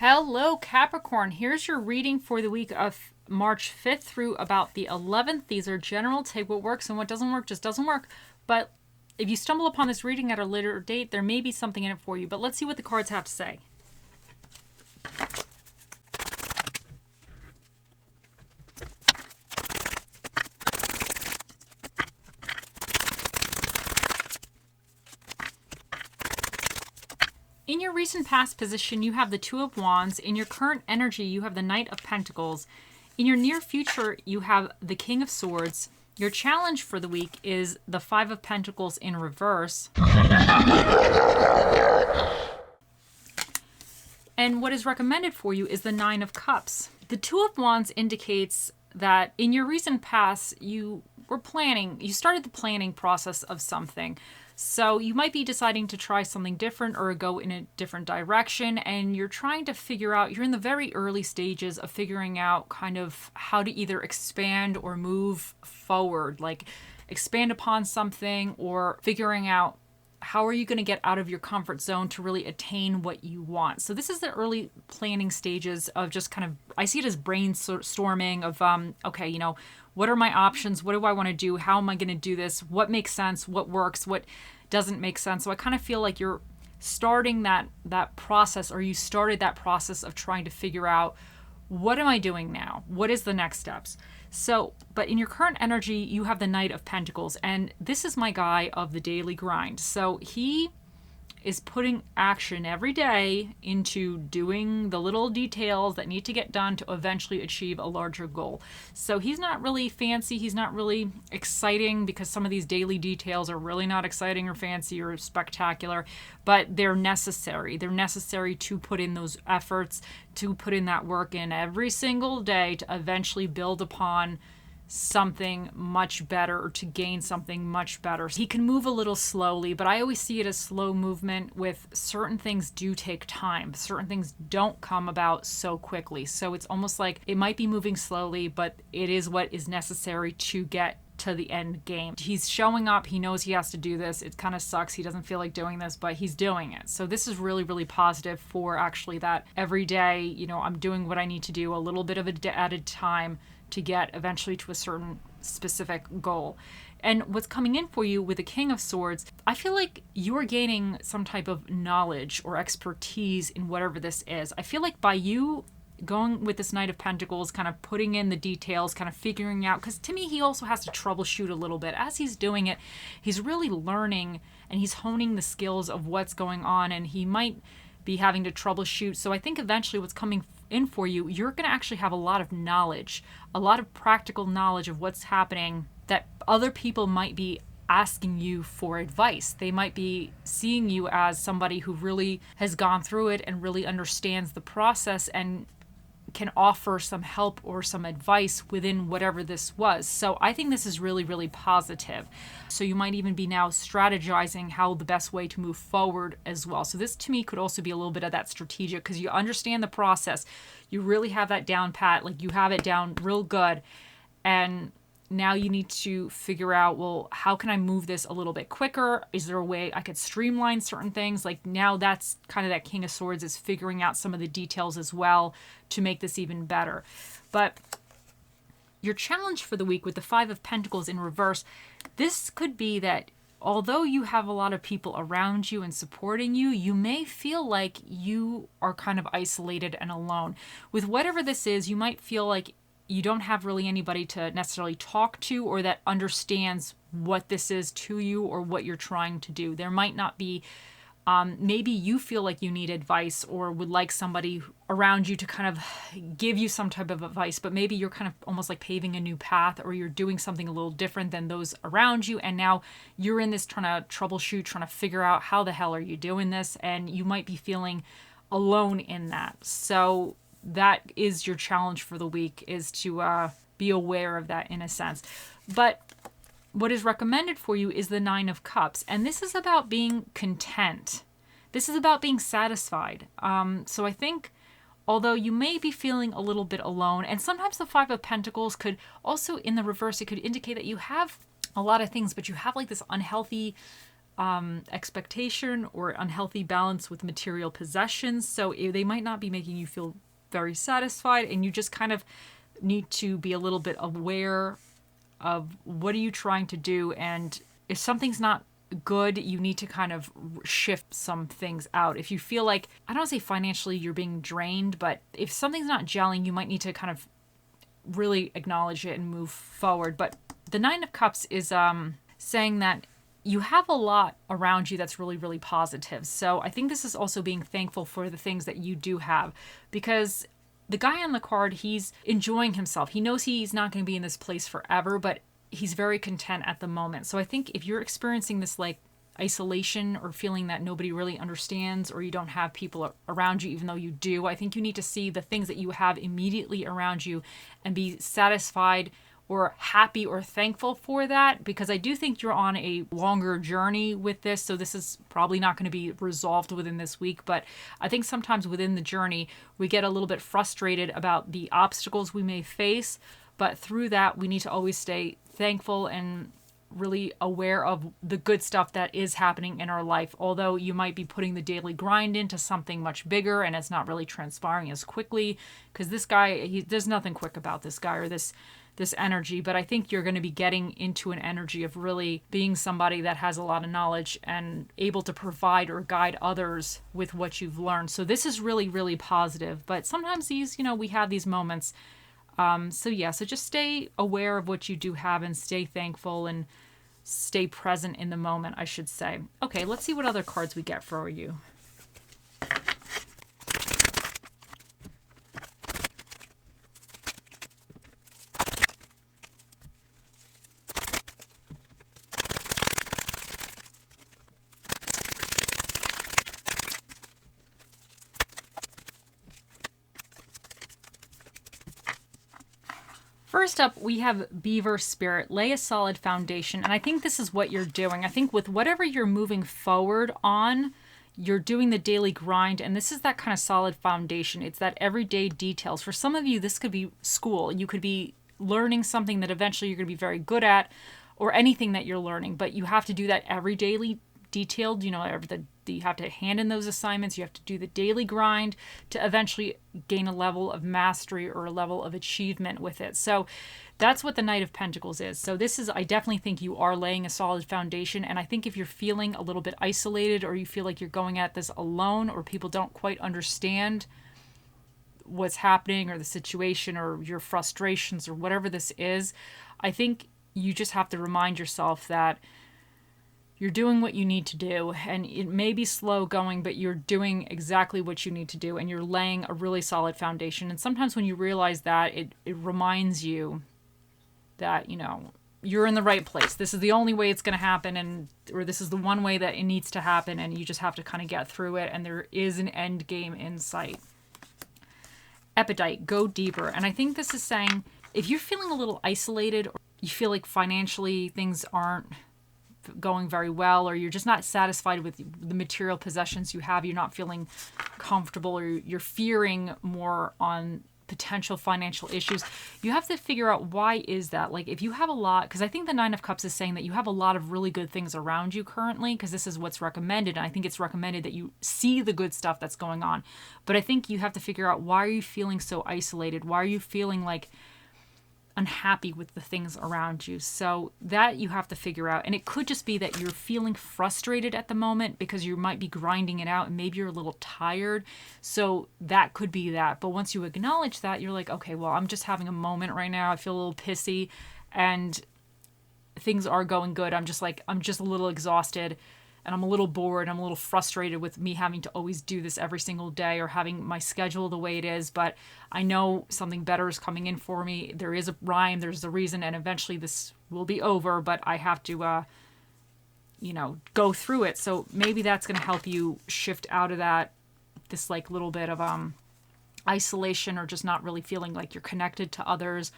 Hello, Capricorn. Here's your reading for the week of March 5th through about the 11th. These are general. Take what works and what doesn't work just doesn't work. But if you stumble upon this reading at a later date, there may be something in it for you. But let's see what the cards have to say. In your recent past position, you have the Two of Wands. In your current energy, you have the Knight of Pentacles. In your near future, you have the King of Swords. Your challenge for the week is the Five of Pentacles in reverse. And what is recommended for you is the Nine of Cups. The Two of Wands indicates that in your recent past, you started the planning process of something. So you might be deciding to try something different or go in a different direction, and you're trying to figure out, you're in the very early stages of figuring out kind of how to either expand or move forward, like expand upon something, or figuring out how are you going to get out of your comfort zone to really attain what you want. So this is the early planning stages of just kind of, I see it as brainstorming of, okay, what are my options? What do I want to do? How am I going to do this? What makes sense? What works? What doesn't make sense? So I kind of feel like you're starting that process, or you started that process of trying to figure out, what am I doing now? What is the next steps? So, but in your current energy, you have the Knight of Pentacles, and this is my guy of the daily grind. So he is putting action every day into doing the little details that need to get done to eventually achieve a larger goal. So he's not really fancy, he's not really exciting, because some of these daily details are really not exciting or fancy or spectacular, but they're necessary. They're necessary to put in those efforts, to put in that work in every single day to eventually build upon something much better, or to gain something much better. He can move a little slowly, but I always see it as slow movement. With certain things do take time. Certain things don't come about so quickly. So it's almost like it might be moving slowly, but it is what is necessary to get to the end game. He's showing up. He knows he has to do this. It kind of sucks. He doesn't feel like doing this, but he's doing it. So this is really, really positive for actually that every day, I'm doing what I need to do, a little bit of added time to get eventually to a certain specific goal. And what's coming in for you with the King of Swords, I feel like you're gaining some type of knowledge or expertise in whatever this is. I feel like by you going with this Knight of Pentacles, kind of putting in the details, kind of figuring out, because to me, he also has to troubleshoot a little bit. As he's doing it, he's really learning and he's honing the skills of what's going on, and he might be having to troubleshoot. So I think eventually what's coming in for you, you're going to actually have a lot of knowledge, a lot of practical knowledge of what's happening, that other people might be asking you for advice. They might be seeing you as somebody who really has gone through it and really understands the process and can offer some help or some advice within whatever this was. So I think this is really, really positive. So you might even be now strategizing how the best way to move forward as well. So this to me could also be a little bit of that strategic, because you understand the process. You really have that down pat, like you have it down real good. And now you need to figure out, well, how can I move this a little bit quicker? Is there a way I could streamline certain things? Like now that's kind of that King of Swords, is figuring out some of the details as well to make this even better. But your challenge for the week with the Five of Pentacles in reverse, this could be that although you have a lot of people around you and supporting you, you may feel like you are kind of isolated and alone. With whatever this is, you might feel like you don't have really anybody to necessarily talk to, or that understands what this is to you or what you're trying to do. There might not be, maybe you feel like you need advice or would like somebody around you to kind of give you some type of advice, but maybe you're kind of almost like paving a new path, or you're doing something a little different than those around you. And now you're in this trying to troubleshoot, trying to figure out how the hell are you doing this? And you might be feeling alone in that. So that is your challenge for the week, is to be aware of that in a sense. But what is recommended for you is the Nine of Cups. And this is about being content. This is about being satisfied. So I think although you may be feeling a little bit alone, and sometimes the Five of Pentacles could also, in the reverse, it could indicate that you have a lot of things, but you have like this unhealthy expectation or unhealthy balance with material possessions. So they might not be making you feel very satisfied, and you just kind of need to be a little bit aware of what are you trying to do, and if something's not good, you need to kind of shift some things out. If you feel like, I don't want to say financially you're being drained, but if something's not gelling, you might need to kind of really acknowledge it and move forward. But the Nine of Cups is saying that you have a lot around you that's really, really positive. So I think this is also being thankful for the things that you do have, because the guy on the card, he's enjoying himself. He knows he's not going to be in this place forever, but he's very content at the moment. So I think if you're experiencing this like isolation or feeling that nobody really understands, or you don't have people around you, even though you do, I think you need to see the things that you have immediately around you and be satisfied or happy or thankful for that, because I do think you're on a longer journey with this. So this is probably not going to be resolved within this week, but I think sometimes within the journey, we get a little bit frustrated about the obstacles we may face, but through that, we need to always stay thankful and really aware of the good stuff that is happening in our life. Although you might be putting the daily grind into something much bigger and it's not really transpiring as quickly, because this guy, there's nothing quick about this guy or this energy, but I think you're going to be getting into an energy of really being somebody that has a lot of knowledge and able to provide or guide others with what you've learned. So this is really, really positive, but sometimes these, we have these moments. So just stay aware of what you do have and stay thankful and stay present in the moment, I should say. Okay, let's see what other cards we get for you. First up, we have Beaver Spirit. Lay a solid foundation. And I think this is what you're doing. I think with whatever you're moving forward on, you're doing the daily grind. And this is that kind of solid foundation. It's that everyday details. For some of you, this could be school. You could be learning something that eventually you're going to be very good at, or anything that you're learning. But you have to do that every daily detailed, you have to hand in those assignments. You have to do the daily grind to eventually gain a level of mastery or a level of achievement with it. So that's what the Knight of Pentacles is. So I definitely think you are laying a solid foundation. And I think if you're feeling a little bit isolated, or you feel like you're going at this alone, or people don't quite understand what's happening or the situation or your frustrations or whatever this is, I think you just have to remind yourself that you're doing what you need to do, and it may be slow going, but you're doing exactly what you need to do, and you're laying a really solid foundation. And sometimes when you realize that, it reminds you that, you're in the right place. This is the only way it's going to happen, or this is the one way that it needs to happen, and you just have to kind of get through it, and there is an end game in sight. Epidite, go deeper. And I think this is saying, if you're feeling a little isolated, or you feel like financially things aren't going very well, or you're just not satisfied with the material possessions you have, you're not feeling comfortable, or you're fearing more on potential financial issues, you have to figure out why is that. Like if you have a lot, because I think the Nine of Cups is saying that you have a lot of really good things around you currently, because this is what's recommended, and I think it's recommended that you see the good stuff that's going on. But I think you have to figure out, why are you feeling so isolated? Why are you feeling like unhappy with the things around you? So that you have to figure out. And it could just be that you're feeling frustrated at the moment because you might be grinding it out, and maybe you're a little tired. So that could be that. But once you acknowledge that, you're like, okay, well, I'm just having a moment right now. I feel a little pissy and things are going good. I'm just a little exhausted, and I'm a little bored. I'm a little frustrated with me having to always do this every single day, or having my schedule the way it is. But I know something better is coming in for me. There is a rhyme, there's a reason, and eventually this will be over, but I have to, go through it. So maybe that's going to help you shift out of this like little bit of isolation, or just not really feeling like you're connected to others,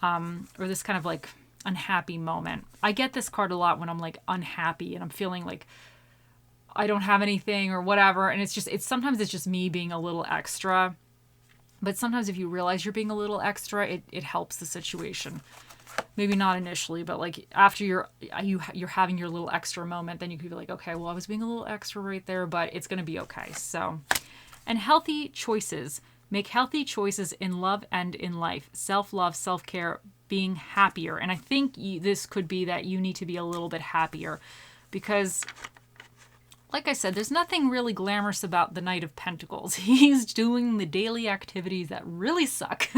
or this kind of like unhappy moment. I get this card a lot when I'm like unhappy and I'm feeling like I don't have anything or whatever, and sometimes it's just me being a little extra. But sometimes if you realize you're being a little extra, it helps the situation. maybe not initially, but like after you're having your little extra moment, then you could be like, okay, well, I was being a little extra right there, but it's going to be okay. So, and healthy choices. Make healthy choices in love and in life. Self-love, self-care, being happier. And I think this could be that you need to be a little bit happier because, like I said, there's nothing really glamorous about the Knight of Pentacles. He's doing the daily activities that really suck.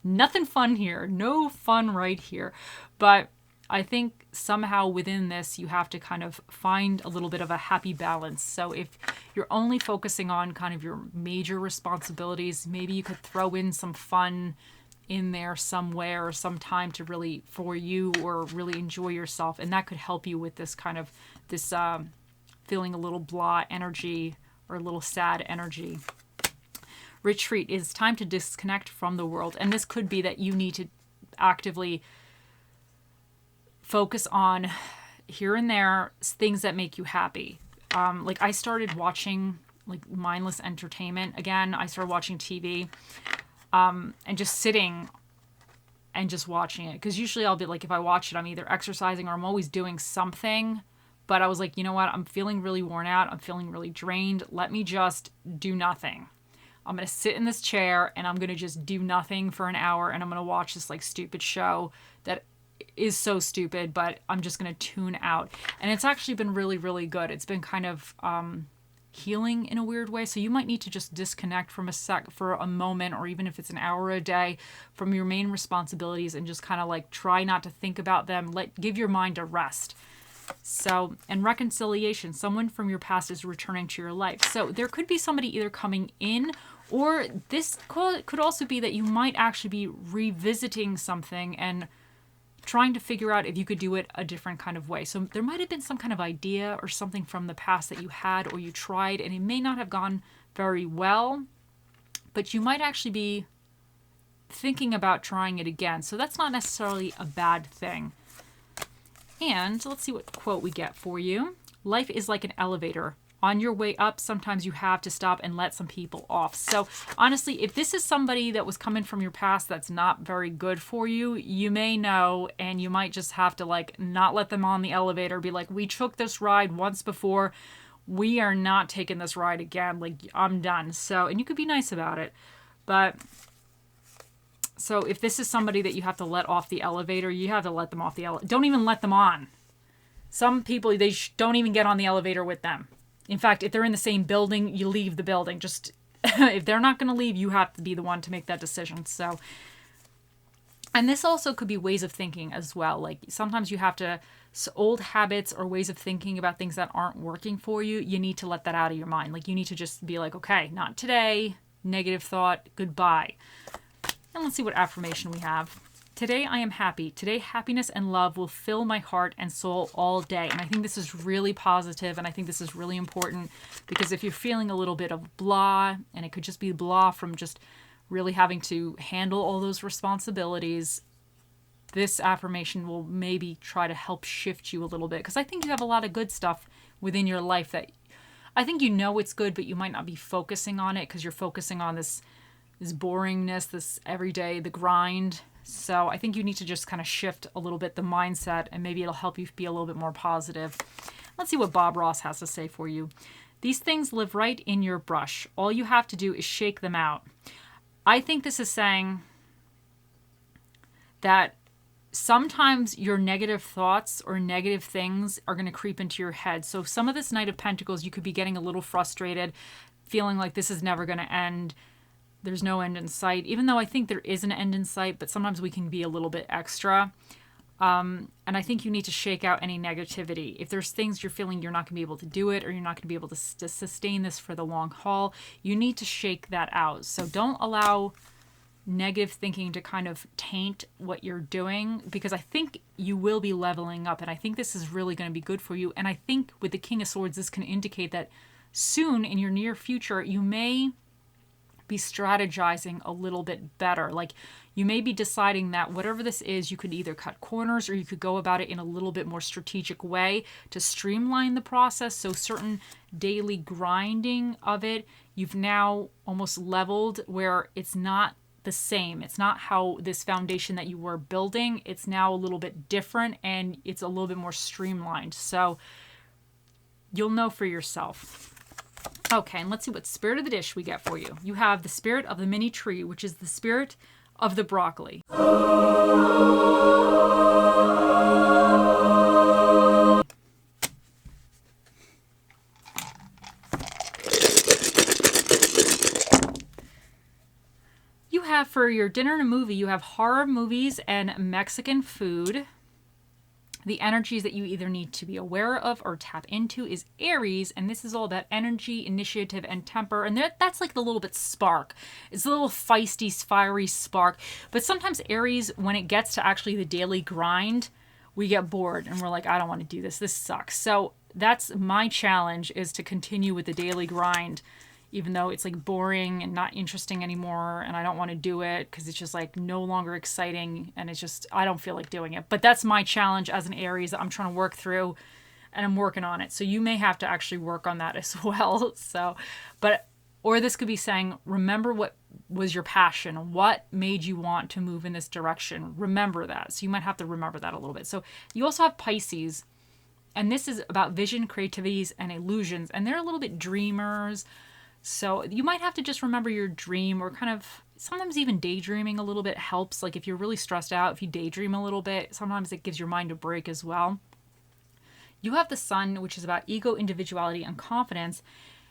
Nothing fun here. No fun right here. But I think somehow within this, you have to kind of find a little bit of a happy balance. So if you're only focusing on kind of your major responsibilities, maybe you could throw in some fun in there somewhere or some time to really, for you, or really enjoy yourself. And that could help you with this kind of, this feeling a little blah energy or a little sad energy. Retreat. It's time to disconnect from the world. And this could be that you need to actively focus on here and there things that make you happy. Like I started watching like mindless entertainment again. I started watching TV and just sitting and just watching it. Because usually I'll be like, if I watch it, I'm either exercising or I'm always doing something. But I was like, you know what? I'm feeling really worn out. I'm feeling really drained. Let me just do nothing. I'm going to sit in this chair and I'm going to just do nothing for an hour. And I'm going to watch this like stupid show that is so stupid, but I'm just going to tune out. And it's actually been really, really good. It's been kind of healing in a weird way. So you might need to just disconnect for a moment, or even if it's an hour a day, from your main responsibilities and just kind of like try not to think about them. Give your mind a rest. So, and reconciliation, someone from your past is returning to your life. So there could be somebody either coming in, or this could also be that you might actually be revisiting something and trying to figure out if you could do it a different kind of way. So there might have been some kind of idea or something from the past that you had or you tried, and it may not have gone very well, but you might actually be thinking about trying it again. So that's not necessarily a bad thing. And let's see what quote we get for you. Life is like an elevator. On your way up, sometimes you have to stop and let some people off. So honestly, if this is somebody that was coming from your past that's not very good for you, you may know, and you might just have to like not let them on the elevator. Be like, we took this ride once before. We are not taking this ride again. Like, I'm done. So, and you could be nice about it. But so if this is somebody that you have to let off the elevator, you have to let them off the elevator. Don't even let them on. Some people, they don't even get on the elevator with them. In fact, if they're in the same building, you leave the building. Just if they're not going to leave, you have to be the one to make that decision. So, and this also could be ways of thinking as well. Like sometimes you have to, old habits or ways of thinking about things that aren't working for you, you need to let that out of your mind. Like you need to just be like, okay, not today, negative thought, goodbye. And let's see what affirmation we have. Today I am happy. Today happiness and love will fill my heart and soul all day. And I think this is really positive, and I think this is really important, because if you're feeling a little bit of blah, and it could just be blah from just really having to handle all those responsibilities, this affirmation will maybe try to help shift you a little bit. Because I think you have a lot of good stuff within your life that I think you know it's good, but you might not be focusing on it because you're focusing on this boringness, this everyday, the grind. So I think you need to just kind of shift a little bit the mindset, and maybe it'll help you be a little bit more positive. Let's see what Bob Ross has to say for you. These things live right in your brush. All you have to do is shake them out. I think this is saying that sometimes your negative thoughts or negative things are going to creep into your head. So some of this Knight of Pentacles, you could be getting a little frustrated, feeling like this is never going to end. There's no end in sight, even though I think there is an end in sight, but sometimes we can be a little bit extra. And I think you need to shake out any negativity. If there's things you're feeling you're not going to be able to do it, or you're not going to be able to sustain this for the long haul, you need to shake that out. So don't allow negative thinking to kind of taint what you're doing, because I think you will be leveling up, and I think this is really going to be good for you. And I think with the King of Swords, this can indicate that soon in your near future, you may be strategizing a little bit better. Like you may be deciding that whatever this is, you could either cut corners or you could go about it in a little bit more strategic way to streamline the process. So certain daily grinding of it, you've now almost leveled where it's not the same. It's not how this foundation that you were building. It's now a little bit different and it's a little bit more streamlined. So you'll know for yourself. Okay, and let's see what spirit of the dish we get for you. You have the spirit of the mini tree, which is the spirit of the broccoli. You have for your dinner and a movie, you have horror movies and Mexican food. The energies that you either need to be aware of or tap into is Aries, and this is all about energy, initiative, and temper. And that's like the little bit spark. It's a little feisty, fiery spark. But sometimes Aries, when it gets to actually the daily grind, we get bored and we're like, I don't want to do this. This sucks. So that's my challenge, is to continue with the daily grind, even though it's like boring and not interesting anymore and I don't want to do it because it's just like no longer exciting and it's just, I don't feel like doing it. But that's my challenge as an Aries that I'm trying to work through, and I'm working on it. So you may have to actually work on that as well. So, or this could be saying, remember what was your passion, what made you want to move in this direction. Remember that. So you might have to remember that a little bit. So you also have Pisces, and this is about vision, creativities, and illusions. And they're a little bit dreamers. So you might have to just remember your dream, or kind of sometimes even daydreaming a little bit helps. Like if you're really stressed out, if you daydream a little bit, sometimes it gives your mind a break as well. You have the Sun, which is about ego, individuality, and confidence.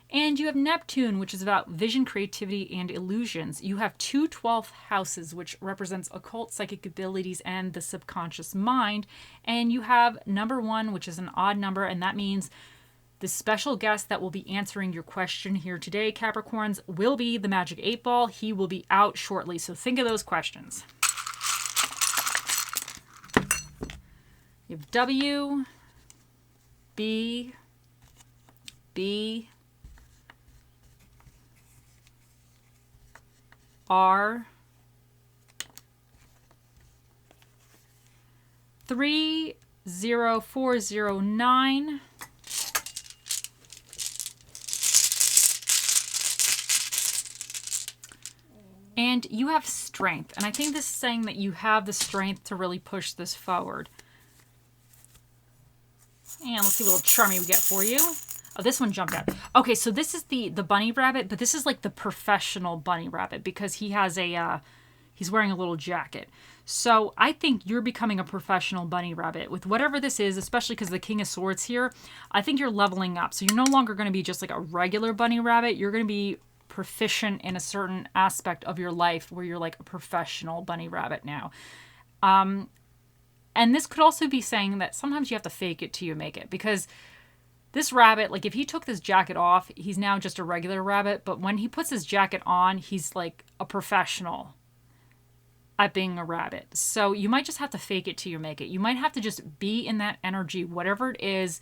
And you have Neptune, which is about vision, creativity, and illusions. You have 2 12th houses, which represents occult, psychic abilities, and the subconscious mind. And you have number 1, which is an odd number, and that means the special guest that will be answering your question here today, Capricorns, will be the Magic 8 Ball. He will be out shortly, so think of those questions. You have W, B, R, 30409. And you have strength. And I think this is saying that you have the strength to really push this forward. And let's see what little charmy we get for you. Oh, this one jumped out. Okay, so this is the bunny rabbit, but this is like the professional bunny rabbit because he has he's wearing a little jacket. So I think you're becoming a professional bunny rabbit with whatever this is, especially because the King of Swords here. I think you're leveling up. So you're no longer going to be just like a regular bunny rabbit. You're going to be proficient in a certain aspect of your life where you're like a professional bunny rabbit now. And this could also be saying that sometimes you have to fake it till you make it, because this rabbit, like if he took this jacket off, he's now just a regular rabbit. But when he puts his jacket on, he's like a professional at being a rabbit. So you might just have to fake it till you make it. You might have to just be in that energy, whatever it is,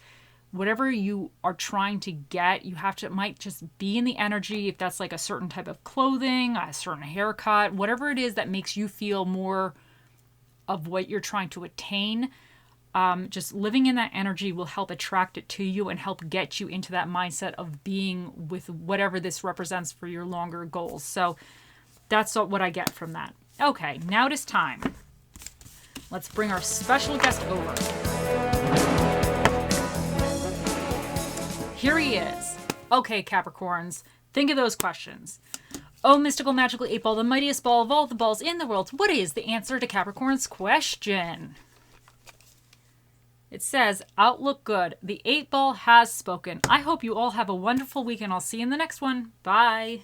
whatever you are trying to get, you have to, it might just be in the energy. If that's like a certain type of clothing, a certain haircut, whatever it is that makes you feel more of what you're trying to attain, just living in that energy will help attract it to you and help get you into that mindset of being with whatever this represents for your longer goals. So that's what I get from that. Okay, now it is time. Let's bring our special guest over. Here he is. Okay, Capricorns, think of those questions. Oh, mystical, magical 8 Ball, the mightiest ball of all the balls in the world. What is the answer to Capricorn's question? It says, outlook good. The 8 Ball has spoken. I hope you all have a wonderful week, and I'll see you in the next one. Bye.